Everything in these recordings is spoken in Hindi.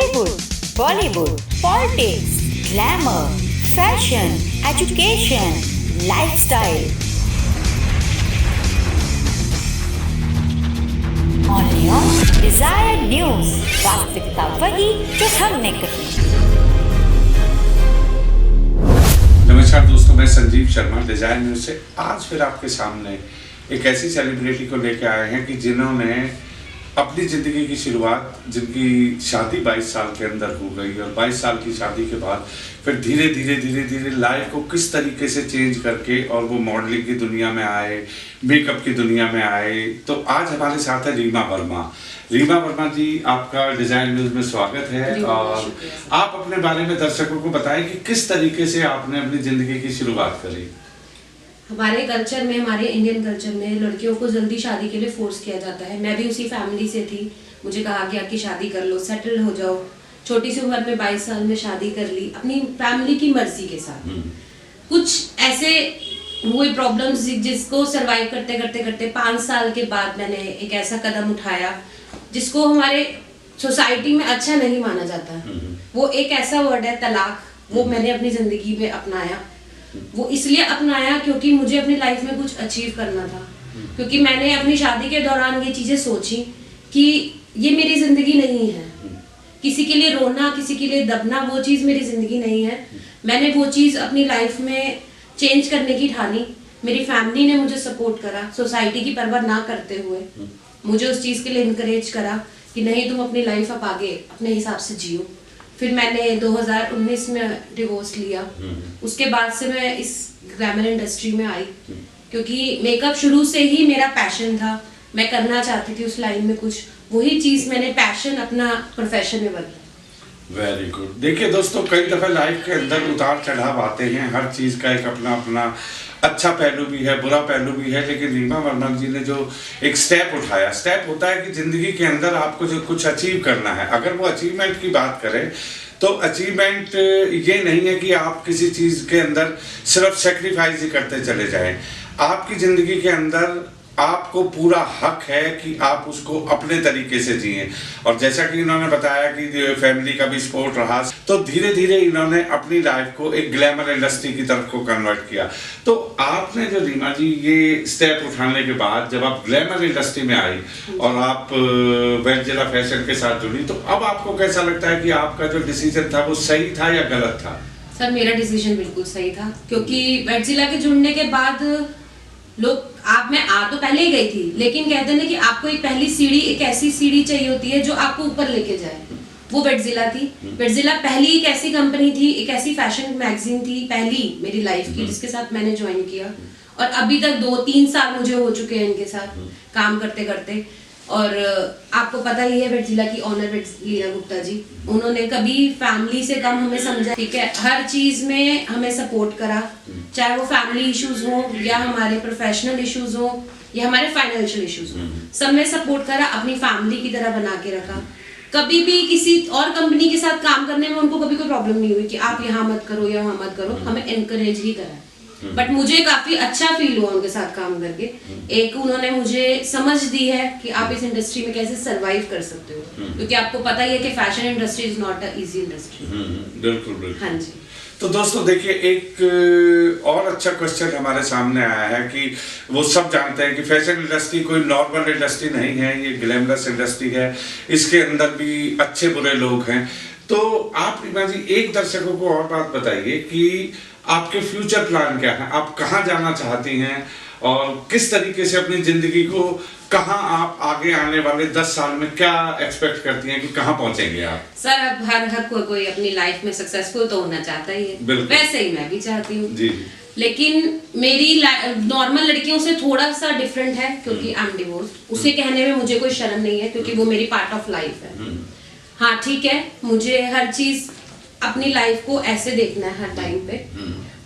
Hollywood, Bollywood, politics, glamour, fashion, education, lifestyle. Only on Desire News. वास्तविकता वही जो हमने कही। नमस्कार दोस्तों, मैं संजीव शर्मा डिजायर न्यूज से आज फिर आपके सामने एक ऐसी सेलिब्रिटी को लेकर आए हैं कि जिन्होंने अपनी ज़िंदगी की शुरुआत, जिनकी शादी 22 साल के अंदर हो गई और 22 साल की शादी के बाद फिर धीरे धीरे लाइफ को किस तरीके से चेंज करके और वो मॉडलिंग की दुनिया में आए, मेकअप की दुनिया में आए। तो आज हमारे साथ है रीमा वर्मा। रीमा वर्मा जी, आपका डिजाइन न्यूज में स्वागत है और आप अपने बारे में दर्शकों को बताएं कि किस तरीके से आपने अपनी ज़िंदगी की शुरुआत करी। हमारे कल्चर में, हमारे इंडियन कल्चर में लड़कियों को जल्दी शादी के लिए फोर्स किया जाता है। मैं भी उसी फैमिली से थी। मुझे कहा गया कि शादी कर लो, सेटल हो जाओ। छोटी सी उम्र में 22 साल में शादी कर ली अपनी फैमिली की मर्जी के साथ। कुछ ऐसे हुए प्रॉब्लम्स जिसको सरवाइव करते करते 5 साल के बाद मैंने एक ऐसा कदम उठाया जिसको हमारे सोसाइटी में अच्छा नहीं माना जाता। वो एक ऐसा वर्ड है तलाक। वो मैंने अपनी जिंदगी में अपनाया। वो इसलिए अपनाया क्योंकि मुझे अपनी लाइफ में कुछ अचीव करना था। क्योंकि मैंने अपनी शादी के दौरान ये चीजें सोची कि ये मेरी जिंदगी नहीं है। किसी के लिए रोना, किसी के लिए दबना, वो चीज मेरी जिंदगी नहीं है। मैंने वो चीज अपनी लाइफ में चेंज करने की ठानी। मेरी फैमिली ने मुझे सपोर्ट करा, सोसाइटी की परवाह ना करते हुए मुझे उस चीज के लिए इनकरेज करा कि नहीं, तुम अपनी लाइफ अब आगे अपने हिसाब से जियो। फिर मैंने 2019 में डिवोर्स लिया। उसके बाद से मैं इस ग्लैमर इंडस्ट्री में आई क्योंकि मेकअप शुरू से ही मेरा पैशन था। मैं करना चाहती थी उस लाइन में कुछ, वही चीज मैंने पैशन अपना प्रोफेशन में बदला। Very good. देखिए दोस्तों, कई दफा लाइफ के अंदर उतार चढ़ाव आते हैं। हर चीज का एक अपना अपना अच्छा पहलू भी है, बुरा पहलू भी है। लेकिन रीमा वर्मा जी ने जो एक स्टेप उठाया, स्टेप होता है कि जिंदगी के अंदर आपको जो कुछ अचीव करना है। अगर वो अचीवमेंट की बात करें तो अचीवमेंट ये नहीं है कि आप किसी चीज के अंदर सिर्फ सेक्रीफाइस ही करते चले जाएं। आपकी जिंदगी के अंदर आपको पूरा हक है कि आप उसको अपने तरीके से जिए। और जैसा कि इन्होंने बताया कि फैमिली का भी सपोर्ट रहा, तो धीरे धीरे इन्होंने अपनी लाइफ को एक ग्लैमर इंडस्ट्री की तरफ को कन्वर्ट किया। तो आपने जो रीमा जी ये स्टेप उठाने के बाद जब आप ग्लैमर इंडस्ट्री में आई और आप वेटजिला फैशन के साथ जुड़ी, तो अब आपको कैसा लगता है कि आपका जो डिसीजन था वो सही था या गलत था? सर, मेरा डिसीजन बिल्कुल सही था क्योंकि वेटजिला के जुड़ने के बाद लोग, मैं आ तो पहले ही गई थी, लेकिन कहते हैं ना कि आपको एक पहली सीढ़ी, एक ऐसी सीढ़ी चाहिए होती है जो आपको ऊपर लेके जाए। वो वेटजिला थी। वेटजिला पहली एक ऐसी कंपनी थी, एक ऐसी फैशन मैगजीन थी पहली मेरी लाइफ की जिसके साथ मैंने ज्वाइन किया। और अभी तक 2-3 साल मुझे हो चुके हैं इनके साथ काम करते करते। और आपको पता ही है वेटजिला की ऑनर लीना गुप्ता जी, उन्होंने कभी फैमिली से कम हमें समझा। ठीक है, हर चीज में हमें सपोर्ट करा, चाहे वो फैमिली इश्यूज हो या हमारे प्रोफेशनल इश्यूज हो या हमारे फाइनेंशियल इश्यूज हो, सब में सपोर्ट करा, अपनी फैमिली की तरह बना के रखा। कभी भी किसी और कंपनी के साथ काम करने में उनको कभी कोई प्रॉब्लम नहीं हुई कि आप यहाँ मत करो या वहाँ मत करो। हमें एनकरेज ही करा। बट मुझे काफी अच्छा फील हुआ उनके साथ काम करके। एक उन्होंने मुझे समझ दी है कि आप इस इंडस्ट्री में कैसे सरवाइव कर सकते हो, क्योंकि आपको पता ही है कि fashion industry is not a easy industry. बिल्कुल बिल्कुल। हाँ जी। तो दोस्तों देखिए, एक और अच्छा क्वेश्चन हमारे सामने आया है कि वो सब जानते हैं कि फैशन इंडस्ट्री कोई नॉर्मल इंडस्ट्री नहीं है, ये ग्लैमरस इंडस्ट्री है। इसके अंदर भी अच्छे बुरे लोग हैं। तो आप रीमा जी एक दर्शकों को और बात बताइए कि आपके फ्यूचर प्लान क्या है, आप कहाँ जाना चाहती हैं और किस तरीके से अपनी जिंदगी को, कहाँ आप आगे आने वाले 10 साल में क्या एक्सपेक्ट करती हैं कि कहाँ पहुंचेंगे आप? सर, अब हर कोई अपनी लाइफ में सक्सेसफुल तो होना चाहता ही है, वैसे ही मैं भी चाहती हूँ जी। लेकिन मेरी नॉर्मल लड़कियों से थोड़ा सा डिफरेंट है क्योंकि आई एम डिवोर्स्ड। उसे कहने में मुझे कोई शर्म नहीं है क्योंकि वो मेरी पार्ट ऑफ लाइफ है। हाँ ठीक है, मुझे हर चीज अपनी लाइफ को ऐसे देखना है हर टाइम पे।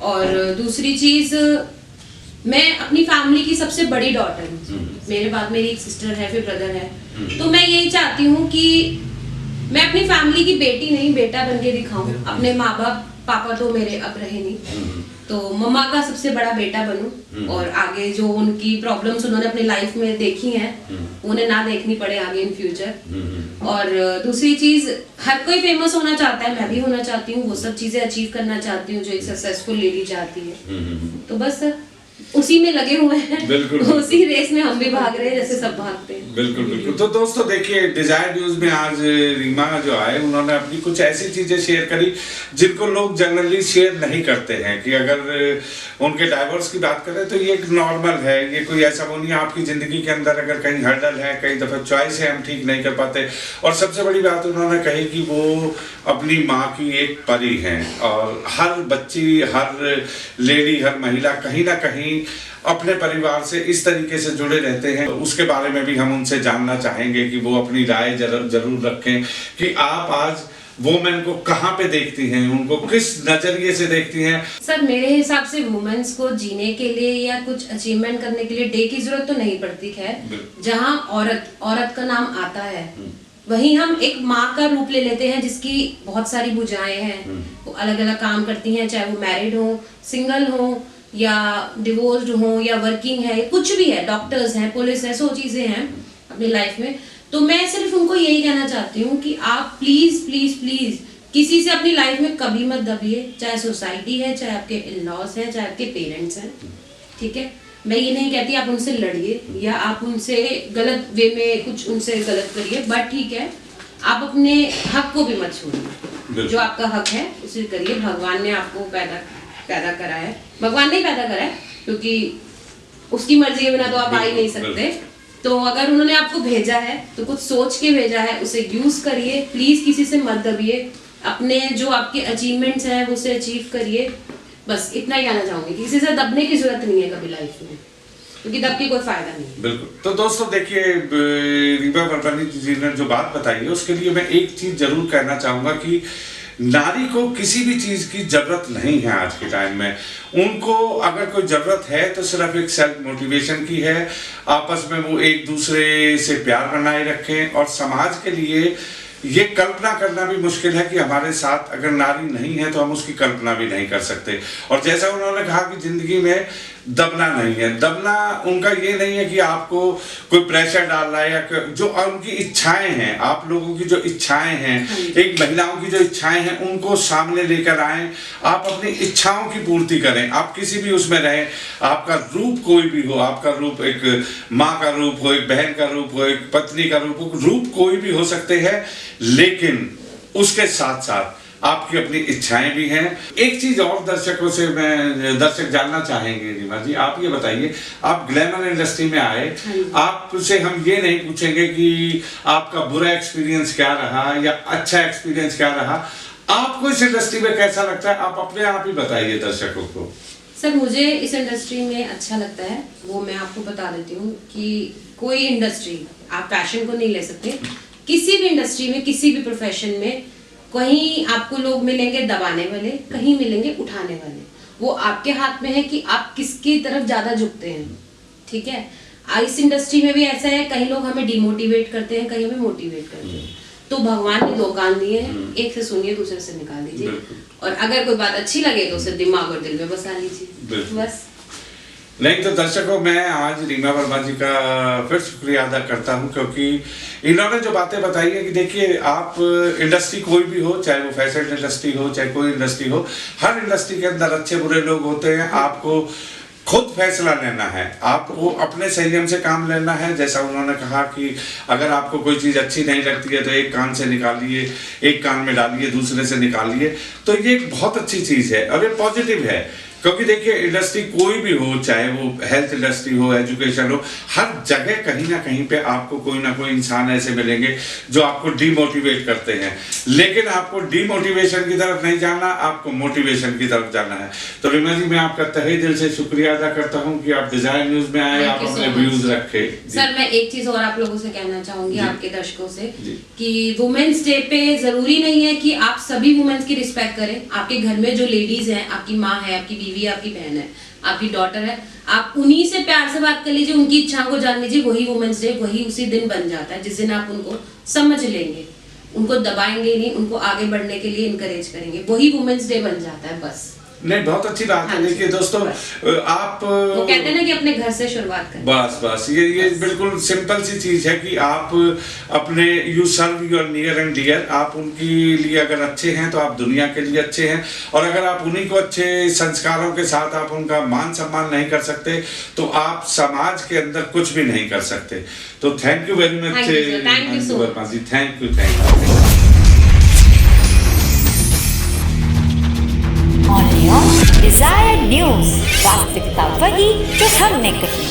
और दूसरी चीज, मैं अपनी फैमिली की सबसे बड़ी डॉटर हूँ। मेरे बाद मेरी एक सिस्टर है, फिर ब्रदर है। तो मैं यही चाहती हूँ कि मैं अपनी फैमिली की बेटी नहीं, बेटा बन के दिखाऊं। अपने माँ बाप, पापा तो मेरे अब रहे नहीं, तो मम्मा का सबसे बड़ा बेटा बनूं और आगे जो उनकी प्रॉब्लम्स उन्होंने अपनी लाइफ में देखी हैं उन्हें ना देखनी पड़े आगे इन फ्यूचर। और दूसरी चीज, हर कोई फेमस होना चाहता है, मैं भी होना चाहती हूँ, वो सब चीजें अचीव करना चाहती हूँ जो एक सक्सेसफुल लेडी चाहती है। तो बस उसी में लगे हुए हैं, बिल्कुल उसी रेस में हम भी भाग रहे हैं जैसे सब भागते हैं। बिल्कुल बिल्कुल। तो दोस्तों देखिए, डिजायर न्यूज में आज रीमा जो आए, उन्होंने अपनी कुछ ऐसी चीजें शेयर करी जिनको लोग जनरली शेयर नहीं करते हैं। कि अगर उनके डाइवोर्स की बात करें तो ये एक नॉर्मल है, ये कोई ऐसा वो नहीं है। आपकी जिंदगी के अंदर अगर कहीं हर्डल है, कई दफा चॉइस है, हम ठीक नहीं कर पाते। और सबसे बड़ी बात उन्होंने कही कि वो अपनी माँ की एक परी हैं और हर बच्ची, हर लेडी, हर महिला कहीं ना कहीं अपने परिवार से इस तरीके से जुड़े रहते हैं। उसके बारे में भी हम उनसे जानना चाहेंगे कि वो अपनी राय जरूर रखें कि आप आज वुमेन को कहाँ पे देखती हैं, उनको किस नजरिए से देखती हैं। सर मेरे हिसाब से वुमेन्स को जीने के लिए या कुछ अचीवमेंट करने के लिए डे की जरूरत तो नहीं पड़ती। खैर, जहाँ औरत का नाम आता है वहीं हम एक माँ का रूप ले लेते हैं जिसकी बहुत सारी भुजाएं हैं, वो अलग अलग काम करती हैं, चाहे वो मैरिड हो, सिंगल हो या डिवोर्स्ड हो या वर्किंग है, कुछ भी है, डॉक्टर्स हैं, पुलिस है, 100 चीजें हैं अपनी लाइफ में। तो मैं सिर्फ उनको यही कहना चाहती हूँ कि आप प्लीज प्लीज प्लीज किसी से अपनी लाइफ में कभी मत दबिए, चाहे सोसाइटी है, चाहे आपके इन-लॉज हैं, चाहे आपके पेरेंट्स हैं, ठीक है। मैं ये नहीं कहती आप उनसे लड़िए या आप उनसे गलत वे में कुछ उनसे गलत करिए, बट ठीक है आप अपने हक को भी मत छोड़िए। जो आपका हक है उसे करिए। भगवान ने आपको पैदा करा है, भगवान ने पैदा करा है क्योंकि उसकी मर्जी के बिना तो आप आ ही नहीं सकते। तो अगर उन्होंने आपको भेजा है तो कुछ सोच के भेजा है, उसे यूज करिए। प्लीज किसी से मत दबिए, अपने जो आपके अचीवमेंट्स हैं वो उसे अचीव करिए। बस इतना ही कहना चाहूंगी कि किसी से दबने की जरूरत नहीं है कभी लाइफ में, क्योंकि दब के कोई फायदा नहीं है। बिल्कुल। तो दोस्तों देखिए, रीमा वर्मानी जी ने जो बात बताई है उसके लिए मैं एक चीज जरूर कहना चाहूंगा कि नारी को किसी भी चीज की जरूरत नहीं है आज के टाइम में। उनको अगर कोई जरूरत है तो सिर्फ एक सेल्फ मोटिवेशन की है। आपस में वो एक दूसरे से प्यार बनाए रखें। और समाज के लिए ये कल्पना करना भी मुश्किल है कि हमारे साथ अगर नारी नहीं है तो हम उसकी कल्पना भी नहीं कर सकते। और जैसा उन्होंने कहा कि जिंदगी में दबना नहीं है। दबना उनका ये नहीं है कि आपको कोई प्रेशर डाल रहा है या जो उनकी इच्छाएं हैं, आप लोगों की जो इच्छाएं हैं, एक महिलाओं की जो इच्छाएं हैं, उनको सामने लेकर आए। आप अपनी इच्छाओं की पूर्ति करें। आप किसी भी उसमें रहें, आपका रूप कोई भी हो, आपका रूप एक माँ का रूप हो, एक बहन का रूप हो, एक पत्नी का रूप हो, रूप कोई भी हो सकते हैं, लेकिन उसके साथ साथ आपकी अपनी इच्छाएं भी हैं। एक चीज और दर्शक जानना चाहेंगे रीमा जी, आप ये बताइए, आप ग्लैमर इंडस्ट्री में आए, आपसे हम ये नहीं पूछेंगे कि आपका बुरा एक्सपीरियंस क्या रहा या अच्छा एक्सपीरियंस क्या रहा, आपको इस इंडस्ट्री में कैसा लगता है, आप अपने आप ही बताइए दर्शकों को। सर मुझे इस इंडस्ट्री में अच्छा लगता है, वो मैं आपको बता देती हूँ कि कोई इंडस्ट्री आप पैशन को नहीं ले सकते। किसी भी इंडस्ट्री में, किसी भी प्रोफेशन में कहीं आपको लोग मिलेंगे दबाने वाले, कहीं मिलेंगे उठाने वाले। वो आपके हाथ में है कि आप किसकी तरफ ज्यादा झुकते हैं, ठीक है। इस इंडस्ट्री में भी ऐसा है, कहीं लोग हमें डिमोटिवेट करते हैं, कहीं हमें मोटिवेट करते हैं। तो भगवान ने 2 कान दिए हैं, एक से सुनिए, दूसरे से निकाल दीजिए। और अगर कोई बात अच्छी लगे तो उसे दिमाग और दिल में बसा लीजिए, बस। नहीं तो दर्शकों, मैं आज रीमा वर्मा जी का फिर शुक्रिया अदा करता हूं, क्योंकि इन्होंने जो बातें बताई है कि देखिए, आप इंडस्ट्री कोई भी हो, चाहे वो फैशन इंडस्ट्री हो, चाहे कोई इंडस्ट्री हो, हर इंडस्ट्री के अंदर अच्छे बुरे लोग होते हैं। आपको खुद फैसला लेना है, आपको अपने संयम से काम लेना है। जैसा उन्होंने कहा कि अगर आपको कोई चीज़ अच्छी नहीं लगती है तो एक कान से निकालिए, एक कान में डालिए, दूसरे से निकालिए। तो ये एक बहुत अच्छी चीज़ है और ये पॉजिटिव है। क्योंकि देखिए, इंडस्ट्री कोई भी हो, चाहे वो हेल्थ इंडस्ट्री हो, एजुकेशन हो, हर जगह कहीं ना कहीं पे आपको कोई ना कोई इंसान ऐसे मिलेंगे जो आपको डीमोटिवेट करते हैं। लेकिन आपको डीमोटिवेशन की तरफ नहीं जाना, आपको मोटिवेशन की तरफ जाना है। तो रीमा जी, मैं आपका तहे दिल से शुक्रिया अदा करता हूँ कि आप डिजायर न्यूज में आए, आप अपने व्यूज रखे। सर मैं एक चीज और आप लोगों से कहना चाहूंगी, आपके दर्शकों से, कि वुमेन्स डे पे जरूरी नहीं है कि आप सभी वुमेन्स की रिस्पेक्ट करें। आपके घर में जो लेडीज हैं, आपकी माँ है, आपकी बीवी, आपकी बहन है, आपकी डॉटर है, आप उन्हीं से प्यार से बात कर लीजिए, उनकी इच्छाओं को जान लीजिए। वही वुमेन्स डे, वही उसी दिन बन जाता है जिस दिन आप उनको समझ लेंगे, उनको दबाएंगे नहीं, उनको आगे बढ़ने के लिए इनकरेज करेंगे, वही वुमेन्स डे बन जाता है, बस। नहीं, बहुत अच्छी बात है। हाँ जी, देखिए दोस्तों, आप वो कहते हैं ना कि अपने घर से शुरुआत करें। बस ये बिल्कुल सिंपल सी चीज है कि आप अपने you serve your near and dear, आप उनके लिए अगर अच्छे हैं तो आप दुनिया के लिए अच्छे हैं, और अगर आप उन्हीं को अच्छे संस्कारों के साथ आप उनका मान सम्मान नहीं कर सकते तो आप समाज के अंदर कुछ भी नहीं कर सकते। तो thank you very much, thank you so much, thank you. Only on Desire News, वास्तविकता वही जो हमने कही।